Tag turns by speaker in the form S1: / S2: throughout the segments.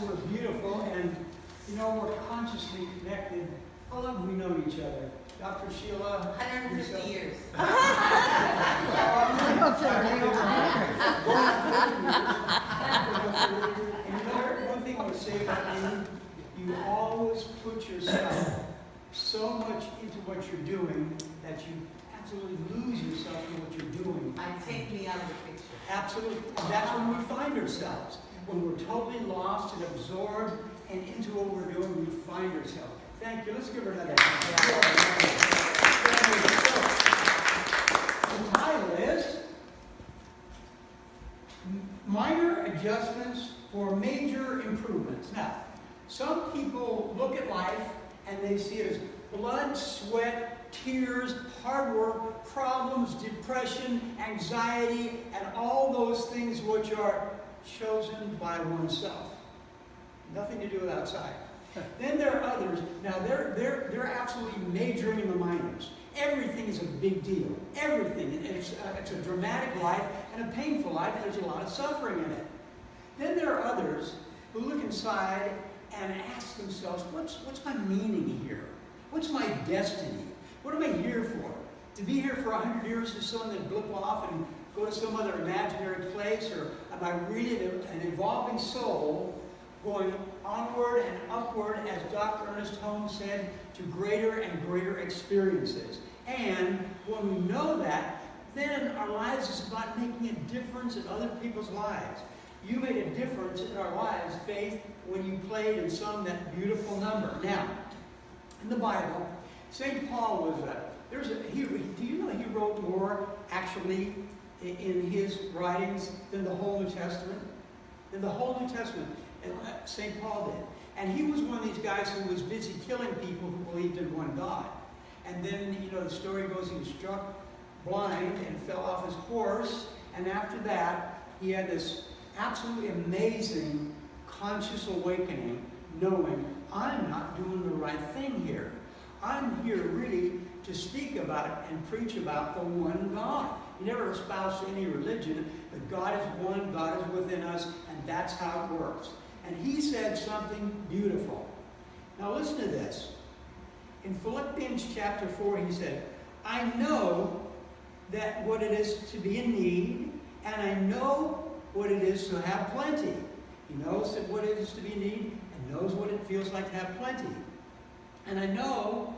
S1: was beautiful, and you know, we're consciously connected. How long have we known each other? Dr. Sheila?
S2: 150 years.
S1: And you know, one thing I would say about you always put yourself so much into what you're doing that you absolutely lose yourself in what you're doing.
S2: Take me out of the picture.
S1: Absolutely. And that's when we find ourselves. When we're totally lost and absorbed and into what we're doing, we find ourselves. Thank you. Let's give her another hand. The title is Minor Adjustments for Major Improvements. Now, some people look at life and they see it as blood, sweat, tears, hard work, problems, depression, anxiety, and all those things which are chosen by oneself. Nothing to do with outside. Then there are others. Now they're absolutely majoring in the minors. Everything is a big deal. Everything. And it's a dramatic life and a painful life. And there's a lot of suffering in it. Then there are others who look inside and ask themselves, what's my meaning here? What's my destiny? What am I here for? To be here for 100 years or so and then blip off and go to some other imaginary place? Or am I really an evolving soul going onward and upward, as Dr. Ernest Holmes said, to greater and greater experiences? And when we know that, then our lives is about making a difference in other people's lives. You made a difference in our lives, Faith, when you played and sung that beautiful number. Now, in the Bible, St. Paul was do you know he wrote more, actually, in his writings than the whole New Testament? In the whole New Testament, St. Paul did. And he was one of these guys who was busy killing people who believed in one God. And then, you know, the story goes he was struck blind and fell off his horse. And after that, he had this absolutely amazing conscious awakening, knowing, I'm not doing the right thing here. I'm here really to speak about and preach about the one God. He never espoused any religion, but God is one, God is within us, and that's how it works. And he said something beautiful. Now listen to this. In Philippians chapter 4, he said, I know that what it is to be in need, and I know what it is to have plenty. He knows that what it is to be in need, and knows what it feels like to have plenty. And I know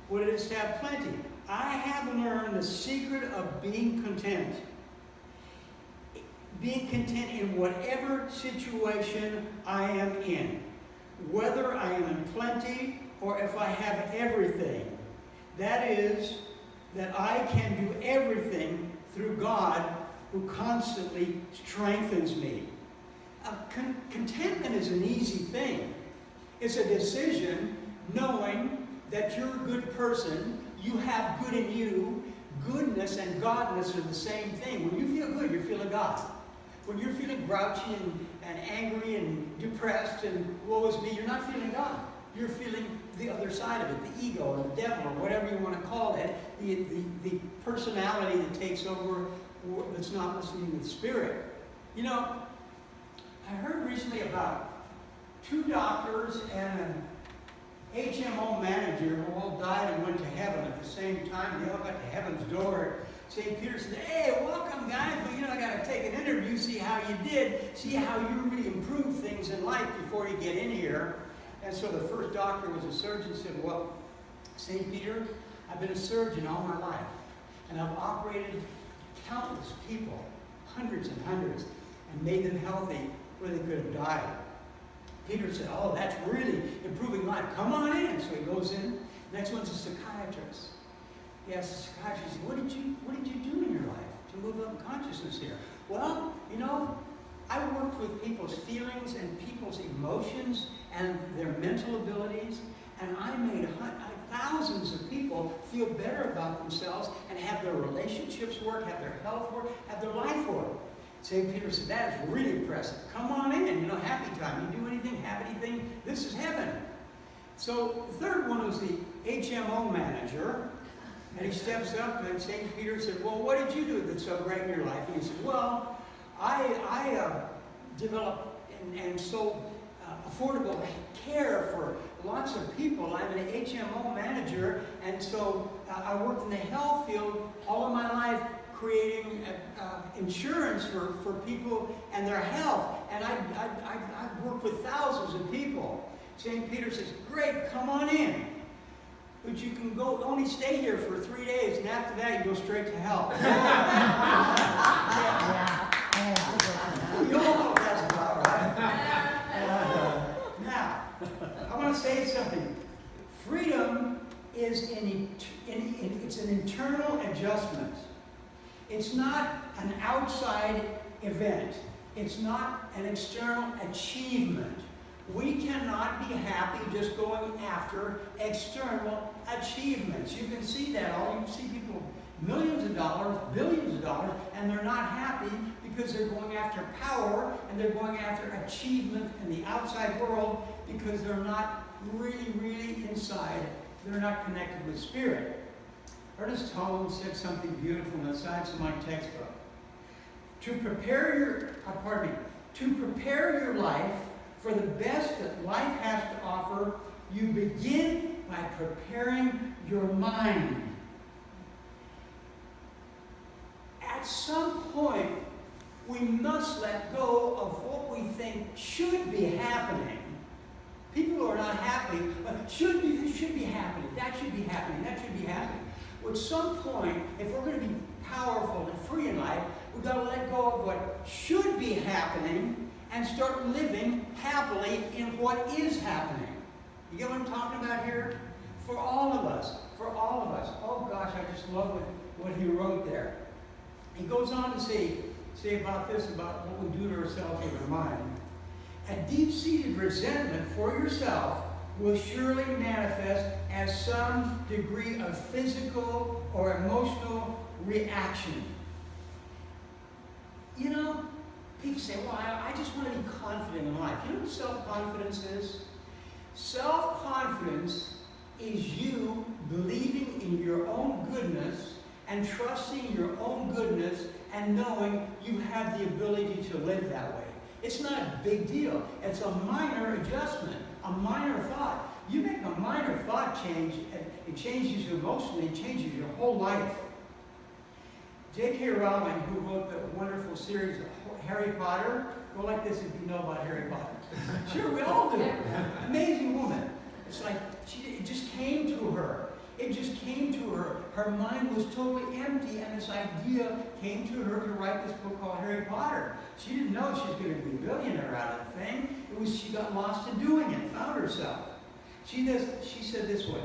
S1: what it is to have plenty. I have learned the secret of being content. Being content in whatever situation I am in. Whether I am in plenty or if I have everything. That is, that I can do everything through God who constantly strengthens me. Contentment is an easy thing. It's a decision knowing that you're a good person, you have good in you. Goodness and godness are the same thing. When you feel good, you're feeling God. When you're feeling grouchy and angry and depressed and woe is me, you're not feeling God. You're feeling the other side of it, the ego or the devil or whatever you want to call it, the personality that takes over that's not listening to the Spirit. You know, I heard recently about 2 doctors and an HMO manager who all died and went to heaven at the same time. They all got to heaven's door. St. Peter said, hey, welcome, guys. But, you know, I got to take an interview, see how you did, see how you really improve things in life before you get in here. And so the first doctor was a surgeon, said, well, St. Peter, I've been a surgeon all my life. And I've operated countless people, hundreds and hundreds, and made them healthy where they could have died. Peter said, oh, that's really improving life. Come on in. So he goes in. Next one's a psychiatrist. He asks the psychiatrist, what did you do in your life to move up in consciousness here? Well, you know, I worked with people's feelings and people's emotions and their mental abilities, and I made thousands of people feel better about themselves and have their relationships work, have their health work, have their life work. St. Peter said, that is really impressive. Come on in, you know, happy time. You do anything, have anything, this is heaven. So the third one was the HMO manager. And he steps up and St. Peter said, well, what did you do that's so great in your life? And he said, well, I developed and sold affordable care for lots of people. I'm an HMO manager, and so I worked in the health field all of my life, creating insurance for people and their health. And I've worked with thousands of people. St. Peter says, great, come on in. But you can go only stay here for 3 days, and after that you go straight to hell. You all know what that's about, right? Now, I want to say something. Freedom is it's an internal adjustment. It's not an outside event. It's not an external achievement. We cannot be happy just going after external achievements. You can see that. You see people, millions of dollars, billions of dollars, and they're not happy because they're going after power and they're going after achievement in the outside world because they're not really inside. They're not connected with Spirit. Ernest Holland said something beautiful in the sides of my textbook. To prepare your life for the best that life has to offer, you begin by preparing your mind. At some point, we must let go of what we think should be happening. People who are not happy, should be happening, that should be happening, that should be happening. Well, at some point, if we're going to be powerful and free in life, we've got to let go of what should be happening and start living happily in what is happening. You get what I'm talking about here? For all of us. Oh gosh, I just love what he wrote there. He goes on to say about this, about what we do to ourselves with our mind. A deep-seated resentment for yourself will surely manifest as some degree of physical or emotional reaction. You know, people say, well, I just want to be confident in life. You know what self-confidence is? Self-confidence is you believing in your own goodness and trusting your own goodness and knowing you have the ability to live that way. It's not a big deal. It's a minor adjustment, a minor thought. You make a minor thought change, and it changes you emotionally, it changes your whole life. J.K. Rowling, who wrote the wonderful series of Harry Potter, go like this if you know about Harry Potter. Sure, we all do. Amazing woman. It's like, it just came to her. It just came to her. Her mind was totally empty, and this idea came to her to write this book called Harry Potter. She didn't know she was going to be a billionaire out of the thing. She got lost in doing it, found herself. She said this way,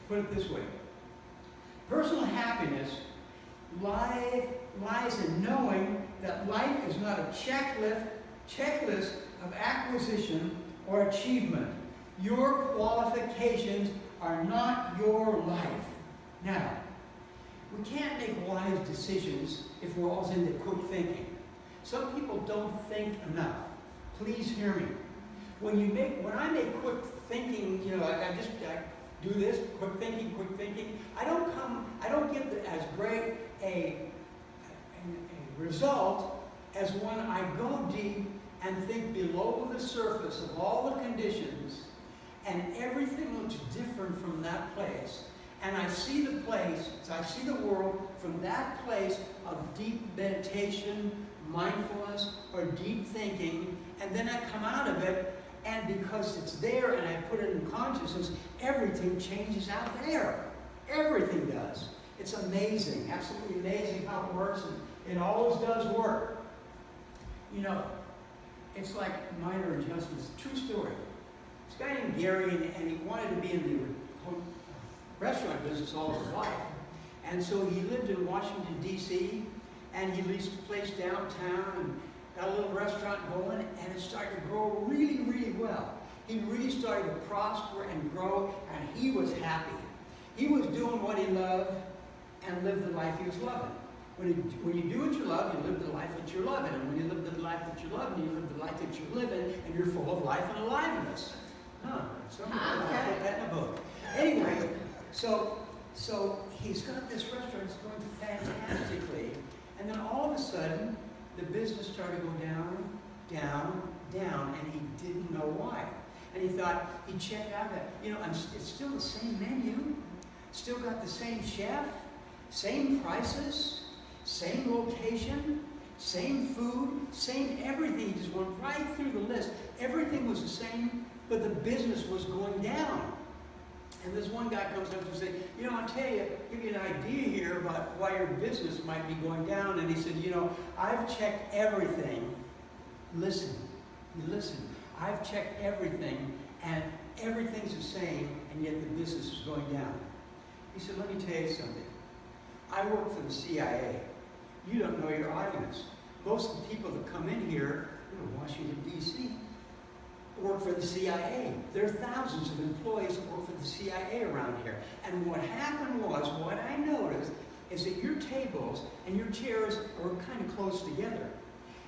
S1: put it this way. Personal happiness lies in knowing that life is not a checklist of acquisition or achievement. Your qualifications are not your life. Now, we can't make wise decisions if we're always into quick thinking. Some people don't think enough. Please hear me. When I make quick thinking, I do this, quick thinking, I don't get as great a result as when I go deep and think below the surface of all the conditions, and everything looks different from that place. And I see the world from that place of deep meditation, mindfulness, or deep thinking, and then I come out of it, and because it's there and I put it in consciousness, everything changes out there. Everything does. It's amazing, absolutely amazing how it works, and it always does work. It's like minor adjustments. True story. This guy named Gary, and he wanted to be in the restaurant business all his life. And so he lived in Washington, D.C., and he leased a place downtown and got a little restaurant going, and it started to grow really, really well. He really started to prosper and grow, and he was happy. He was doing what he loved and lived the life he was loving. When you do what you love, you live the life that you're loving. And when you live the life that you love, you live the life that you're living, and you're full of life and aliveness. Somebody put that in a book. Anyway, so he's got this restaurant, it's going fantastically. And then all of a sudden, the business started to go down, down, and he didn't know why. And he thought, he checked out that, it's still the same menu, still got the same chef, same prices, same location, same food, same everything. He just went right through the list. Everything was the same, but the business was going down. And this one guy comes up and says, I'll tell you, give you an idea here about why your business might be going down. And he said, I've checked everything. Listen. I've checked everything, and everything's the same, and yet the business is going down. He said, let me tell you something. I work for the CIA. You don't know your audience. Most of the people that come in here in Washington, D.C., work for the CIA. There are thousands of employees that work for the CIA around here. And what happened was, what I noticed, is that your tables and your chairs are kind of close together.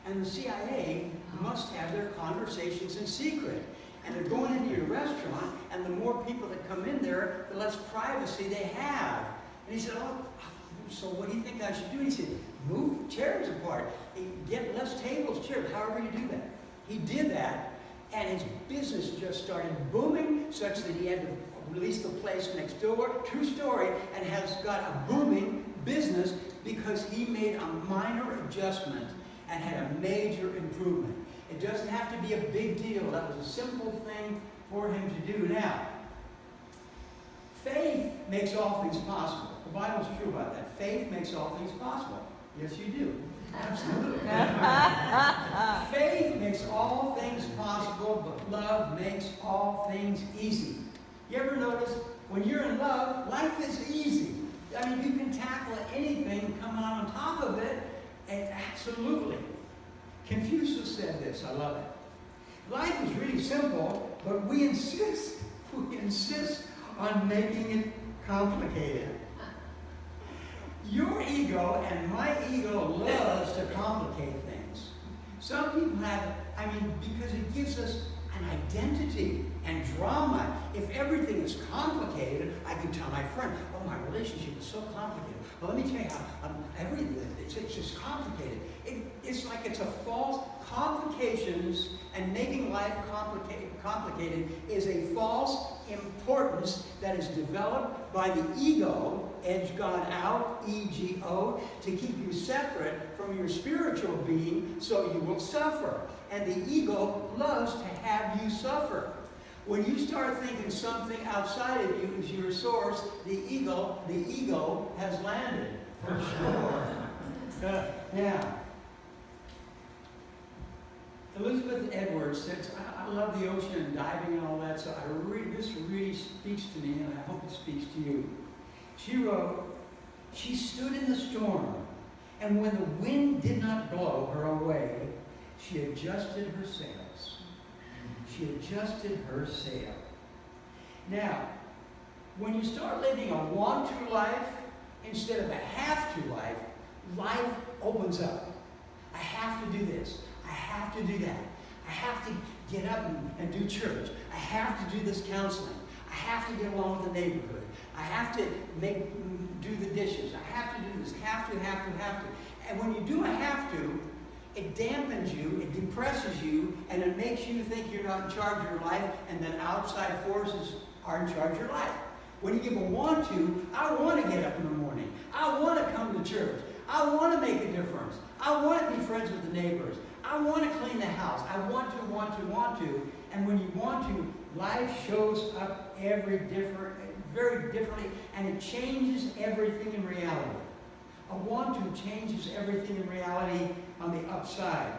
S1: And the CIA must have their conversations in secret. And they're going into your restaurant, and the more people that come in there, the less privacy they have. And he said, so what do you think I should do? He said, move chairs apart. Get less tables, chairs, however you do that. He did that, and his business just started booming, such that he had to release the place next door, true story, and has got a booming business because he made a minor adjustment and had a major improvement. It doesn't have to be a big deal. That was a simple thing for him to do. Now, faith makes all things possible. The Bible's true about that. Faith makes all things possible. Yes, you do. Absolutely. Faith makes all things possible, but love makes all things easy. You ever notice when you're in love, life is easy. I mean, you can tackle anything, come on top of it, and absolutely. Confucius said this, I love it. Life is really simple, but we insist on making it complicated. Your ego and my ego loves to complicate things. Some people have, because it gives us an identity and drama. If everything is complicated, I can tell my friend, oh, my relationship is so complicated. Well, let me tell you how everything, it's just complicated. It's like it's a false, complications and making life complicated is a false importance that is developed by the ego, edge God out, ego, to keep you separate from your spiritual being so you will suffer. And the ego loves to have you suffer. When you start thinking something outside of you is your source, the ego has landed, for sure. Yeah. Elizabeth Edwards said, I love the ocean and diving and all that, so this really speaks to me, and I hope it speaks to you. She wrote, she stood in the storm, and when the wind did not blow her away, she adjusted her sails. She adjusted her sail. Now, when you start living a want-to life instead of a have-to life, life opens up. I have to do this. I have to do that. I have to get up and do church. I have to do this counseling. I have to get along with the neighborhood. I have to do the dishes. I have to do this. Have to. And when you do a have to, it dampens you, it depresses you, and it makes you think you're not in charge of your life and that outside forces are in charge of your life. When you give a want to, I want to get up in the morning. I want to come to church. I want to make a difference. I want to be friends with the neighbors. I want to clean the house. I want to. And when you want to, life shows up very differently, and it changes everything in reality. A want to changes everything in reality on the upside.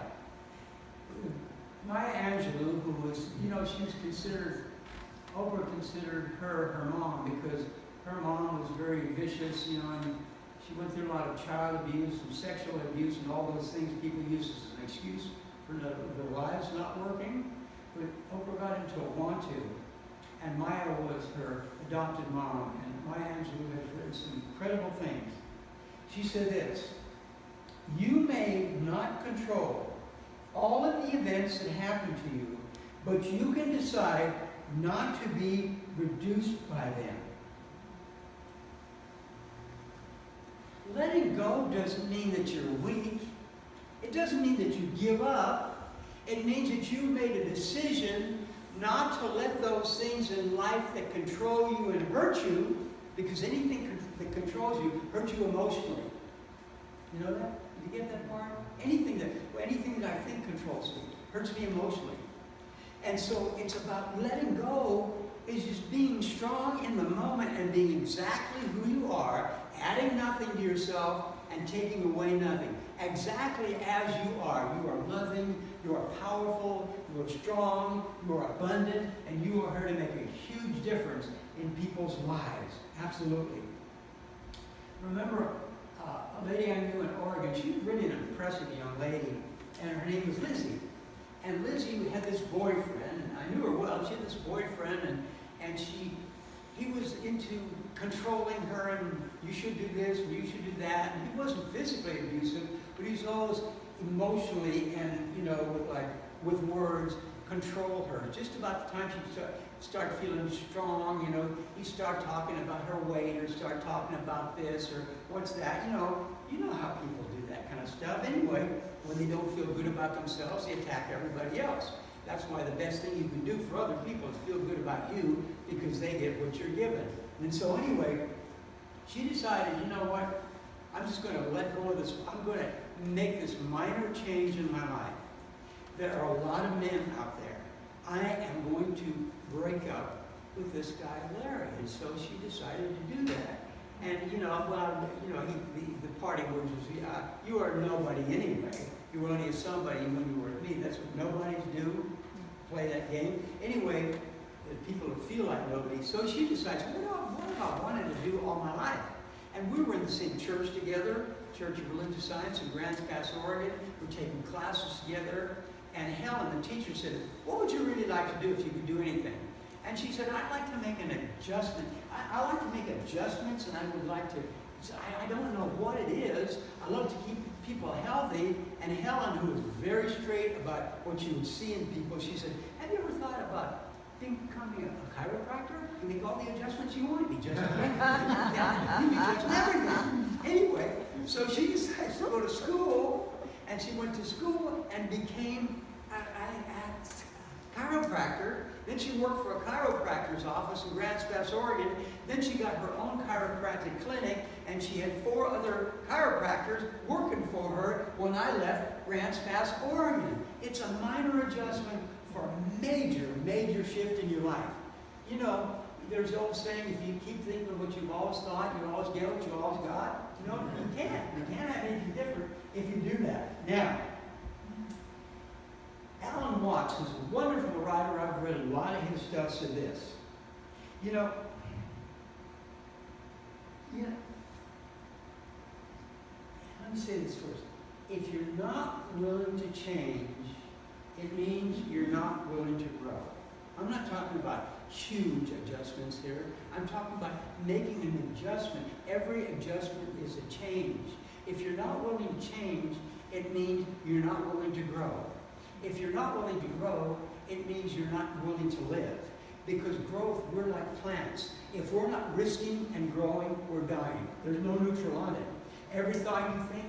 S1: Maya Angelou, who was, she was considered, Oprah considered her mom because her mom was very vicious, and she went through a lot of child abuse and sexual abuse and all those things people use as an excuse for their lives not working. But Oprah got into a want to, and Maya was her adopted mom, and Maya Angelou has written some incredible things. She said this, you may not control all of the events that happen to you, but you can decide not to be reduced by them. Letting go doesn't mean that you're weak. It doesn't mean that you give up. It means that you made a decision not to let those things in life that control you and hurt you, because anything that controls you hurts you emotionally. You know that? Did you get that part? Anything that I think controls me hurts me emotionally. And so it's about letting go, is just being strong in the moment and being exactly who you are, adding nothing to yourself and taking away nothing. Exactly as you are. You are loving, you are powerful, you are strong, you are abundant, and you are here to make a huge difference in people's lives. Absolutely. Remember a lady I knew in Oregon. She was really an impressive young lady, and her name was Lizzie. And Lizzie had this boyfriend, and I knew her well. She had this boyfriend, and he was into controlling her, and you should do this, and you should do that. And he wasn't physically abusive, but he was always emotionally and, with words, control her. Just about the time she started feeling strong, he'd start talking about her weight, or start talking about this, or what's that. You know how people do that kind of stuff. Anyway, when they don't feel good about themselves, they attack everybody else. That's why the best thing you can do for other people is feel good about you, because they get what you're given. And so anyway, she decided, you know what, I'm just going to let go of this. I'm going to make this minor change in my life. There are a lot of men out there. I am going to break up with this guy, Larry. And so she decided to do that. And, the party words was, you are nobody anyway. You were only a somebody when you were with me. That's what nobodies do, play that game. Anyway, people feel like nobody. So she decides, what have I wanted to do all my life? And we were in the same church together, Church of Religious Science in Grants Pass, Oregon. We're taking classes together. And Helen, the teacher, said, what would you really like to do if you could do anything? And she said, I'd like to make an adjustment. I like to make adjustments, and I would like to, I don't know what it is. I love to keep people healthy. And Helen, who was very straight about what you would see in people, she said, have you ever thought about becoming a chiropractor? You make all the adjustments you want. You be just you be just everything. Anyway, so she decides to go to school, and she went to school and became a chiropractor. Then she worked for a chiropractor's office in Grants Pass, Oregon. Then she got her own chiropractic clinic, and she had 4 other chiropractors working for her when I left Grants Pass, Oregon. It's a minor adjustment for a major, major shift in your life. There's the old saying, if you keep thinking of what you've always thought, you always get what you always got. You can't. You can't have anything different if you do that. Now, Alan Watts, who's a wonderful writer, I've read a lot of his stuff, said this. Let me say this first. If you're not willing to change, it means you're not willing to grow. I'm not talking about huge adjustments here. I'm talking about making an adjustment. Every adjustment is a change. If you're not willing to change, it means you're not willing to grow. If you're not willing to grow, it means you're not willing to live. Because growth, we're like plants. If we're not risking and growing, we're dying. There's no neutral on it. Every thought you think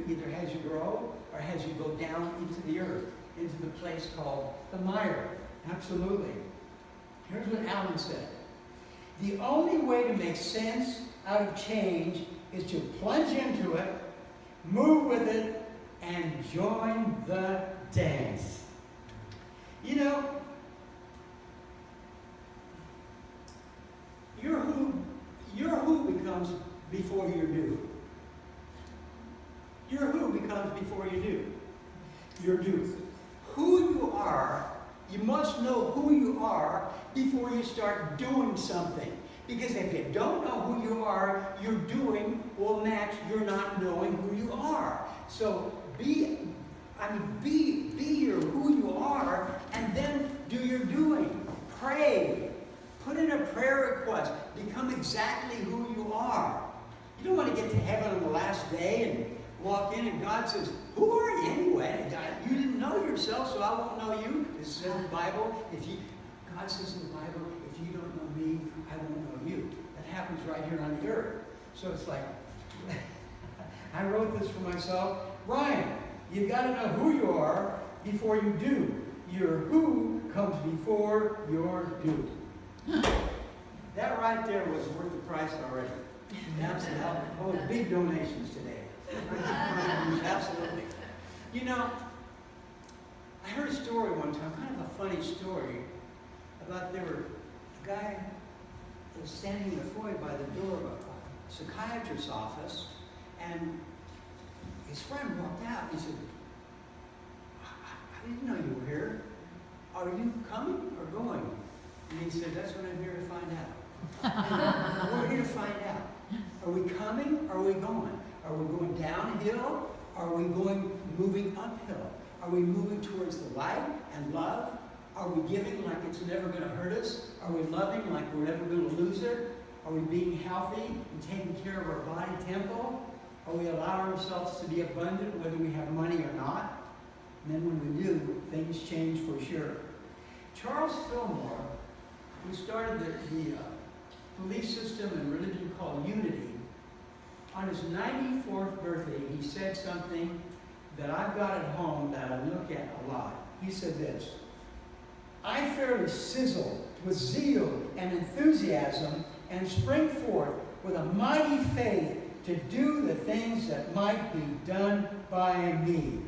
S1: either has you grow or has you go down into the earth, into the place called the mire. Absolutely. Here's what Alan said. The only way to make sense out of change is to plunge into it, move with it, and join the dance. Your who becomes before you do. Your who becomes before you do. Your do. Who you are, you must know who you are before you start doing something. Because if you don't know who you are, your doing will match your not knowing who you are. So be your who you are, and then do your doing. Pray. Put in a prayer request. Become exactly who you are. You don't want to get to heaven on the last day and walk in and God says, who are you anyway? You didn't know yourself, so I won't know you. This says in the Bible. God says in the Bible, if you don't know me, I won't know you. That happens right here on the earth. So it's like, I wrote this for myself. Ryan, you've got to know who you are, before you do. Your who comes before your do. That right there was worth the price already. Absolutely. Oh, big donations today. Absolutely. You know, I heard a story one time, kind of a funny story, about a guy was standing in the foyer by the door of a psychiatrist's office, and his friend walked out. He said, I didn't know you were here. Are you coming or going? And he said, that's what I'm here to find out. We're here to find out. Are we coming or are we going? Are we going downhill? Are we moving uphill? Are we moving towards the light and love? Are we giving like it's never going to hurt us? Are we loving like we're never going to lose it? Are we being healthy and taking care of our body temple? Are we allowing ourselves to be abundant whether we have money or not? And then when we do, things change for sure. Charles Fillmore, who started the belief system and religion called Unity, on his 94th birthday, he said something that I've got at home that I look at a lot. He said this: I fairly sizzle with zeal and enthusiasm and spring forth with a mighty faith to do the things that might be done by me.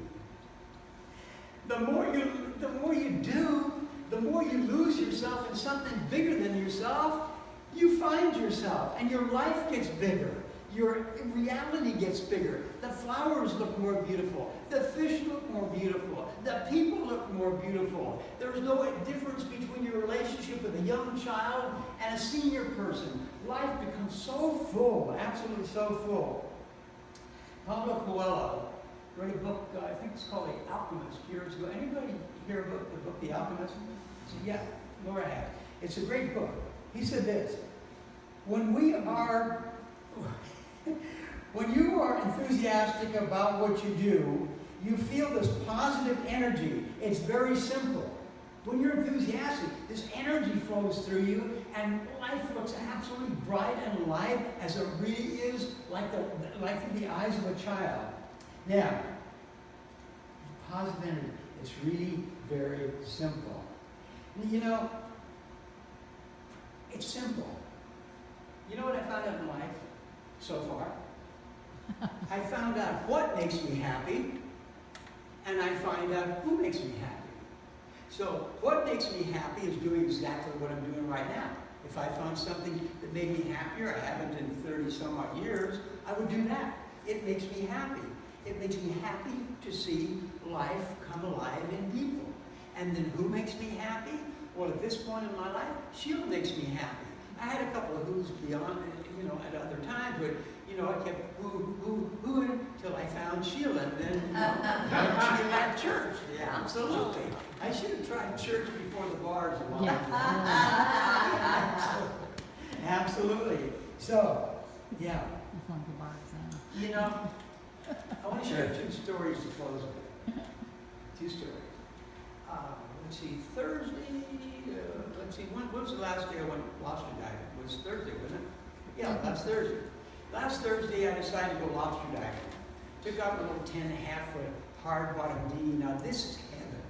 S1: The more you do, the more you lose yourself in something bigger than yourself, you find yourself, and your life gets bigger. Your reality gets bigger. The flowers look more beautiful. The fish look more beautiful. The people look more beautiful. There's no difference between your relationship with a young child and a senior person. Life becomes so full, absolutely so full. Paulo Coelho wrote a book, I think it's called The Alchemist, years ago. Anybody hear about the book, The Alchemist? Yeah, Laura had. It's a great book. He said this: when you are enthusiastic about what you do, you feel this positive energy. It's very simple. When you're enthusiastic, this energy flows through you, and life looks absolutely bright and alive as it really is, like through the eyes of a child. Now, positive energy, it's really very simple. You know, it's simple. You know what I found out in life so far? I found out what makes me happy, and I find out who makes me happy. So what makes me happy is doing exactly what I'm doing right now. If I found something that made me happier, I haven't in 30 some odd years, I would do that. It makes me happy. It makes me happy to see life come alive in people. And then who makes me happy? Well, at this point in my life, Sheila makes me happy. I had a couple of who's beyond, at other times, but, I kept who until I found Sheila, and then, Sheila at church. Yeah, absolutely. I should have tried church before the bars a while ago. Absolutely. So, yeah. I want to share two stories to close with. Two stories. Let's see, Thursday, when was the last day I went lobster diving? It was Thursday, wasn't it? Yeah, last Thursday. Last Thursday, I decided to go lobster diving. Took out a little 10.5-foot hard bottom dinghy. Now, this is heaven.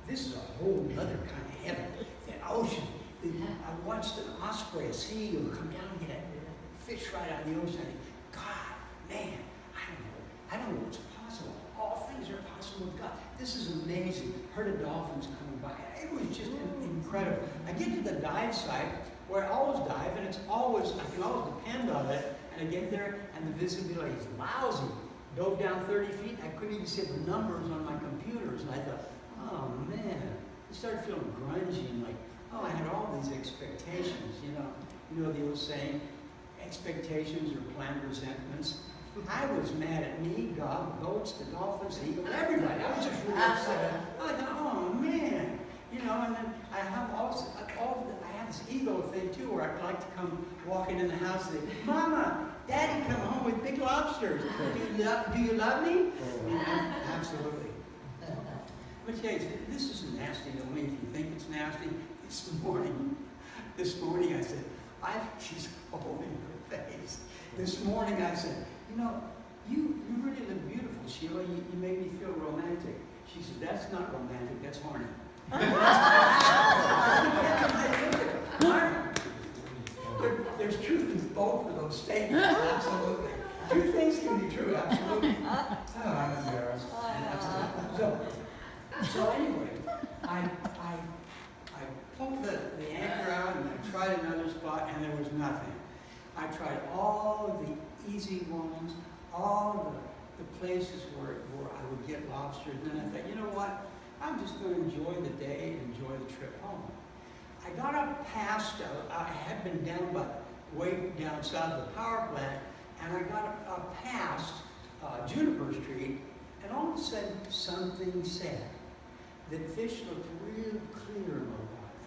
S1: This is a whole other kind of heaven. The ocean. I watched an osprey, a sea eagle, come down and get a fish right out of the ocean. God, man, I don't know what's possible. All things are possible with God. This is amazing. Heard of dolphins coming by. It was just incredible. I get to the dive site where I always dive, and I can always depend on it. And I get there, and the visibility is lousy. Dove down 30 feet. I couldn't even see the numbers on my computers. And I thought, oh man. I started feeling grungy and like, oh, I had all these expectations. You know the old saying, expectations are planned resentments. I was mad at me, God, the boats, the dolphins, the eagle, everybody. I was just really upset. I thought, oh man, and then I have this ego thing too, where I like to come walking in the house and say, Mama, Daddy, come home with big lobsters. Do you love me? Absolutely. But yeah, this is nasty only if you think it's nasty. This morning I said, she's holding her face. This morning I said, you really look beautiful, Sheila. You made me feel romantic. She said, that's not romantic, that's horny. There's truth in both of those statements, absolutely. Two things can be true, absolutely. Oh, I'm embarrassed. So anyway, I pulled the anchor out and I tried another spot and there was nothing. I tried all of the easy ones, all the places where I would get lobsters, and then I thought, you know what? I'm just going to enjoy the day and enjoy the trip home. I got up past, I had been down way down south of the power plant, and I got up past Juniper Street, and all of a sudden something said that fish looked real clear in the water,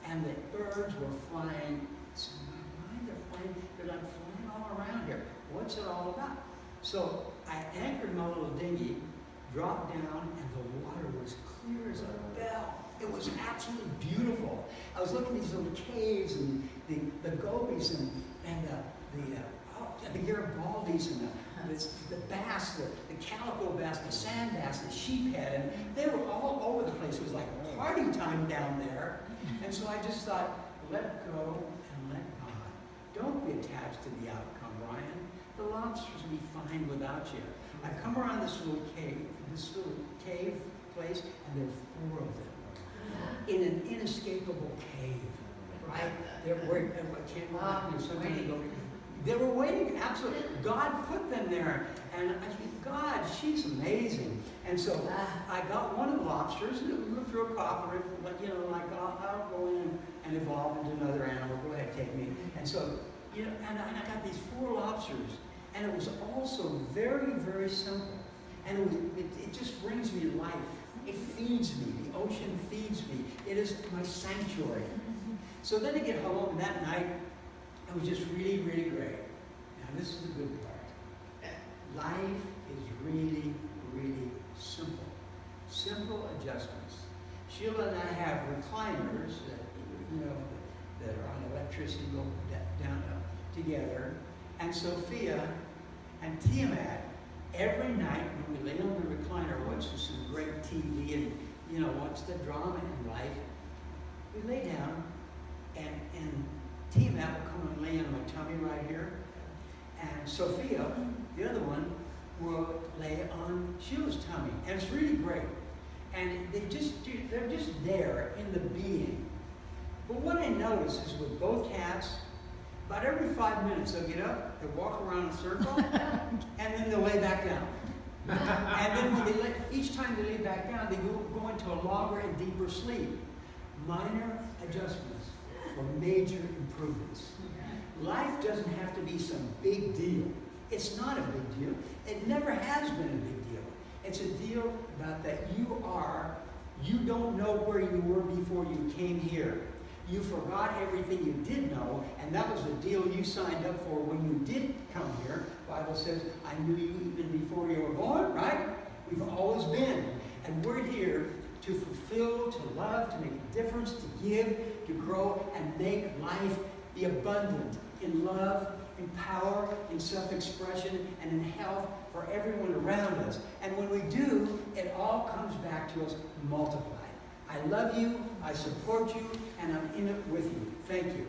S1: and that birds were flying. So in my mind, they're flying, but I'm flying all around here. What's it all about? So I anchored my little dinghy, dropped down, and the water was clear as a bell. It was absolutely beautiful. I was looking at these little caves and the gobies and the Garibaldi's and the bass, the calico bass, the sand bass, the sheephead, and they were all over the place. It was like party time down there. And so I just thought, let go and let God. Don't be attached to the outcome, Brian. The lobsters will be fine without you. I come around this little cave place, and there are 4 of them in an inescapable cave, right? They were waiting, absolutely. God put them there, and I said, God, she's amazing. And so I got one of the lobsters, and we went through a copper, but I'll go in and evolve into another animal. Go ahead, take me. And so, and I got these 4 lobsters, and it was also very, very simple. And it just brings me life. It feeds me. The ocean feeds me. It is my sanctuary. So then I get home, and that night, it was just really, really great. Now this is the good part. Life is really, really simple. Simple adjustments. Sheila and I have recliners that are on electricity, go down together. And Sophia and Tiamat, every night when we lay on the recliner watching some great TV and watch the drama in life, we lay down and Tiamat will come and lay on my tummy right here, and Sophia, the other one, will lay on Sheila's tummy, and it's really great. And they're just there in the being. But what I notice is with both cats, about every 5 minutes they'll get up, they'll walk around in a circle, and then they'll lay back down. And then when each time they lay back down, they go into a longer and deeper sleep. Minor adjustments for major improvements. Life doesn't have to be some big deal. It's not a big deal. It never has been a big deal. It's a deal about that you don't know where you were before you came here. You forgot everything you did know, and that was the deal you signed up for when you did come here. The Bible says, I knew you even before you were born, right? We've always been. And we're here to fulfill, to love, to make a difference, to give, to grow, and make life be abundant in love, in power, in self-expression, and in health for everyone around us. And when we do, it all comes back to us multiplied. I love you, I support you, and I'm in it with you. Thank you.